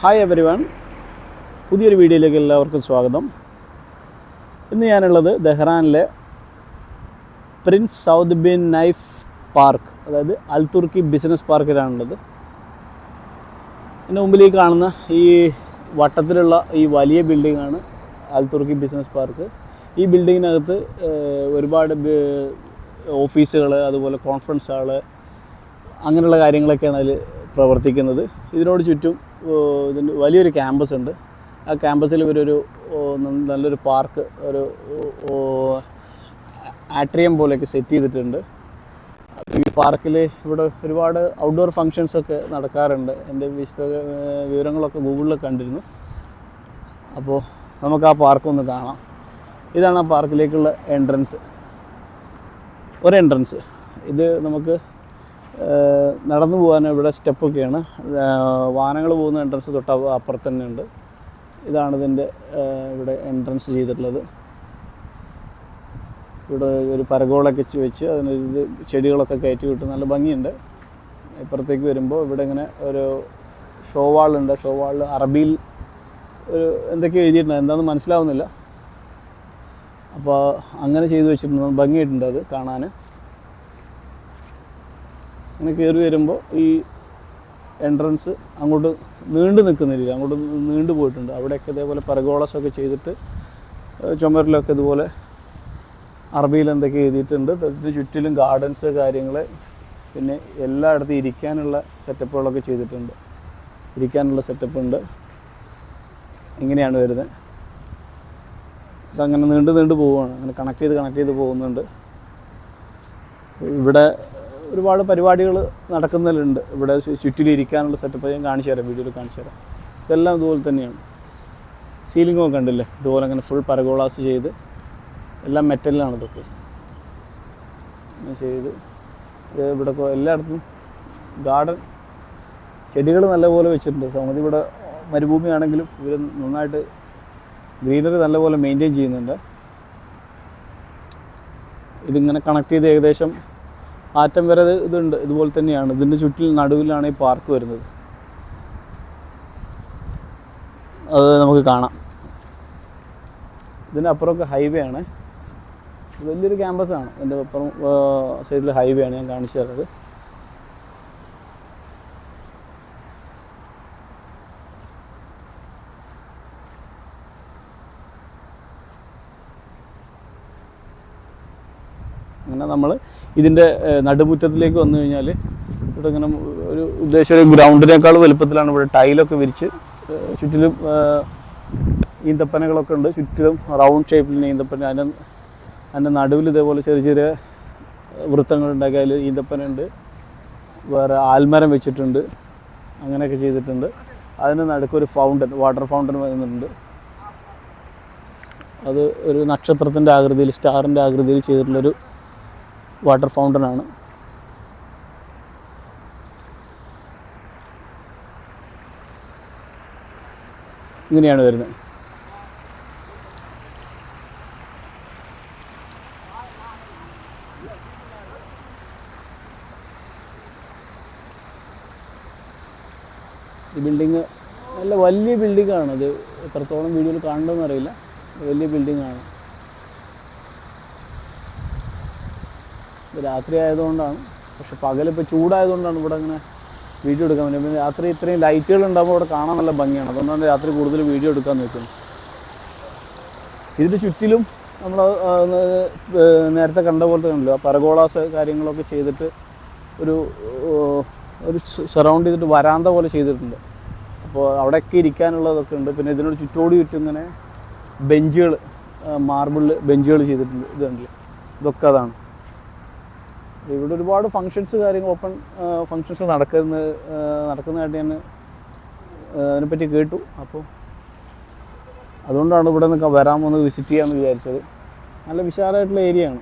Hi every one, പുതിയൊരു വീഡിയോയിലേക്ക് എല്ലാവർക്കും സ്വാഗതം. ഇന്ന് ഞാനുള്ളത് ദഹ്റാനിലെ Prince Saud bin Naif Park, അതായത് അൽ തുർക്കി ബിസിനസ് പാർക്കിലാണുള്ളത്. എൻ്റെ മുമ്പിൽ ഈ കാണുന്ന ഈ വട്ടത്തിലുള്ള ഈ വലിയ ബിൽഡിങ്ങാണ് അൽ തുർക്കി ബിസിനസ് പാർക്ക്. ഈ ബിൽഡിങ്ങിനകത്ത് ഒരുപാട് ഓഫീസുകൾ, അതുപോലെ കോൺഫറൻസ് ഹാള്, അങ്ങനെയുള്ള കാര്യങ്ങളൊക്കെയാണ് അതിൽ പ്രവർത്തിക്കുന്നത്. ഇതിനോട് ചുറ്റും ഇതിൻ്റെ വലിയൊരു ക്യാമ്പസ് ഉണ്ട്. ആ ക്യാമ്പസിൽ ഇവരൊരു നല്ലൊരു പാർക്ക്, ഒരു ആട്രിയം പോലെയൊക്കെ സെറ്റ് ചെയ്തിട്ടുണ്ട്. ഈ പാർക്കിൽ ഇവിടെ ഒരുപാട് ഔട്ട്ഡോർ ഫങ്ഷൻസൊക്കെ നടക്കാറുണ്ട്. എൻ്റെ വിവരങ്ങളൊക്കെ ഗൂഗിളിൽ കണ്ടിരുന്നു. അപ്പോൾ നമുക്ക് ആ പാർക്കൊന്ന് കാണാം. ഇതാണ് ആ പാർക്കിലേക്കുള്ള എൻട്രൻസ്. ഒരു എൻട്രൻസ് ഇത് നമുക്ക് നടന്നു പോകാൻ ഇവിടെ സ്റ്റെപ്പൊക്കെയാണ്. വാഹനങ്ങൾ പോകുന്ന എൻട്രൻസ് തൊട്ട് അപ്പുറത്ത് തന്നെ ഉണ്ട്. ഇതാണ് ഇതിൻ്റെ ഇവിടെ എൻട്രൻസ് ചെയ്തിട്ടുള്ളത്. ഇവിടെ ഒരു പരകോളൊക്കെ വെച്ച് അതിന് ഇത് ചെടികളൊക്കെ കയറ്റി വിട്ട് നല്ല ഭംഗിയുണ്ട്. ഇപ്പുറത്തേക്ക് വരുമ്പോൾ ഇവിടെ ഇങ്ങനെ ഒരു ഷോ വാളുണ്ട്. ഷോ വാളിൽ അറബിയിൽ ഒരു എന്തൊക്കെയോ എഴുതിയിട്ടുണ്ട്, എന്താണെന്ന് മനസ്സിലാവുന്നില്ല. അപ്പോൾ അങ്ങനെ ചെയ്തു വെച്ചിട്ടുണ്ട്, ഭംഗിയായിട്ടുണ്ട് അത് കാണാൻ. അങ്ങനെ കയറി വരുമ്പോൾ ഈ എൻട്രൻസ് അങ്ങോട്ട് നീണ്ടു നിൽക്കുന്നില്ല, അങ്ങോട്ട് നീണ്ടു പോയിട്ടുണ്ട്. അവിടെയൊക്കെ ഇതേപോലെ പരഗോളസൊക്കെ ചെയ്തിട്ട് ചുമരിലൊക്കെ ഇതുപോലെ അറബിയിൽ എന്തൊക്കെ എഴുതിയിട്ടുണ്ട്. ഇതിന് ചുറ്റിലും ഗാർഡൻസ്, കാര്യങ്ങൾ, പിന്നെ എല്ലായിടത്തും ഇരിക്കാനുള്ള സെറ്റപ്പുകളൊക്കെ ചെയ്തിട്ടുണ്ട്. ഇരിക്കാനുള്ള സെറ്റപ്പ് ഉണ്ട്. ഇങ്ങനെയാണ് വരുന്നത്. ഇതങ്ങനെ നീണ്ടു പോവുകയാണ്. അങ്ങനെ കണക്ട് ചെയ്ത് പോകുന്നുണ്ട്. ഇവിടെ ഒരുപാട് പരിപാടികൾ നടക്കുന്നതിലുണ്ട്. ഇവിടെ ചുറ്റിലിരിക്കാനുള്ള സെറ്റപ്പ് ഞാൻ കാണിച്ചു തരാം, വീഡിയോയിൽ കാണിച്ചു തരാം. ഇതെല്ലാം ഇതുപോലെ തന്നെയാണ്. സീലിങ്ങൊക്കെ കണ്ടില്ലേ, ഇതുപോലെ അങ്ങനെ ഫുൾ പരഗോളാസ് ചെയ്ത്, എല്ലാം മെറ്റലിലാണ് ഇതൊക്കെ ചെയ്ത്. ഇവിടെ എല്ലായിടത്തും ഗാർഡൻ, ചെടികൾ നല്ലപോലെ വെച്ചിട്ടുണ്ട്. സംഗതി ഇവിടെ മരുഭൂമിയാണെങ്കിലും ഇവർ നന്നായിട്ട് ഗ്രീനറി നല്ലപോലെ മെയിൻറ്റെയിൻ ചെയ്യുന്നുണ്ട്. ഇതിങ്ങനെ കണക്ട് ചെയ്ത് ഏകദേശം ആറ്റം വരെ ഇതുണ്ട്. ഇതുപോലെ തന്നെയാണ്. ഇതിൻ്റെ ചുറ്റിൽ നടുവിലാണ് ഈ പാർക്ക് വരുന്നത്. അത് നമുക്ക് കാണാം. ഇതിൻ്റെ അപ്പുറമൊക്കെ ഹൈവേ ആണ്. വലിയൊരു ക്യാമ്പസാണ്. എൻ്റെ അപ്പുറം സൈഡിൽ ഹൈവേ ആണ്. ഞാൻ കാണിച്ചു തരുന്നത്. അങ്ങനെ നമ്മൾ ഇതിൻ്റെ നടുമുറ്റത്തിലേക്ക് വന്നു കഴിഞ്ഞാൽ ഇവിടെ ഇങ്ങനെ ഒരു ഉദ്ദേശം ഗ്രൗണ്ടിനേക്കാൾ വലുപ്പത്തിലാണ് ഇവിടെ ടൈലൊക്കെ വിരിച്ച് ചുറ്റിലും ഈന്തപ്പനകളൊക്കെ ഉണ്ട്. ചുറ്റിലും റൗണ്ട് ഷേപ്പിൽ ഈന്തപ്പന, അതിൻ്റെ നടുവിൽ ഇതേപോലെ ചെറിയ ചെറിയ വൃത്തങ്ങളുണ്ടാക്കി അതിൽ ഈന്തപ്പന ഉണ്ട്. വേറെ ആൽമരം വെച്ചിട്ടുണ്ട്. അങ്ങനെയൊക്കെ ചെയ്തിട്ടുണ്ട്. അതിന് നടുക്കൊരു ഫൗണ്ടൻ, വാട്ടർ ഫൗണ്ടൻ വരുന്നുണ്ട്. അത് ഒരു നക്ഷത്രത്തിൻ്റെ ആകൃതിയിൽ, സ്റ്റാറിൻ്റെ ആകൃതിയിൽ ചെയ്തിട്ടുള്ളൊരു വാട്ടർ ഫൗണ്ടനാണ്. ഇങ്ങനെയാണ് വരുന്നത്. ഈ ബിൽഡിങ് നല്ല വലിയ ബിൽഡിങ്ങാണ്. ഇത് എത്രത്തോളം വീഡിയോയിൽ കാണണമെന്ന് അറിയില്ല. വലിയ ബിൽഡിങ്ങാണ്. രാത്രി ആയതുകൊണ്ടാണ്, പക്ഷെ പകലിപ്പോൾ ചൂടായതുകൊണ്ടാണ് ഇവിടെ ഇങ്ങനെ വീഡിയോ എടുക്കാൻ പറ്റും. പിന്നെ രാത്രി ഇത്രയും ലൈറ്റുകൾ ഉണ്ടാകുമ്പോൾ ഇവിടെ കാണാൻ നല്ല ഭംഗിയാണ്. അതുകൊണ്ടാണ് രാത്രി കൂടുതൽ വീഡിയോ എടുക്കാമെന്ന് വെക്കുന്നത്. ഇതിൻ്റെ ചുറ്റിലും നമ്മൾ നേരത്തെ കണ്ട പോലത്തെ കണ്ടല്ലോ, പരഗോളാസ് കാര്യങ്ങളൊക്കെ ചെയ്തിട്ട് ഒരു സറൗണ്ട് ചെയ്തിട്ട് വരാന്ത പോലെ ചെയ്തിട്ടുണ്ട്. അപ്പോൾ അവിടെയൊക്കെ ഇരിക്കാനുള്ളതൊക്കെ ഉണ്ട്. പിന്നെ ഇതിനോട് ചുറ്റോടി ചുറ്റും ഇങ്ങനെ ബെഞ്ചുകൾ, മാർബിളിൽ ബെഞ്ചുകൾ ചെയ്തിട്ടുണ്ട്. ഇത് കണ്ടില്ലേ, ഇതൊക്കെ അതാണ്. ഇവിടെ ഒരുപാട് ഫങ്ഷൻസ്, കാര്യങ്ങൾ, ഓപ്പൺ ഫങ്ഷൻസ് നടക്കുന്നതായിട്ട് ഞാൻ അതിനെപ്പറ്റി കേട്ടു. അപ്പോൾ അതുകൊണ്ടാണ് ഇവിടെ നിന്ന് വരാമെന്ന് വിസിറ്റ് ചെയ്യാമെന്ന് വിചാരിച്ചത്. നല്ല വിശാലമായിട്ടുള്ള ഏരിയയാണ്.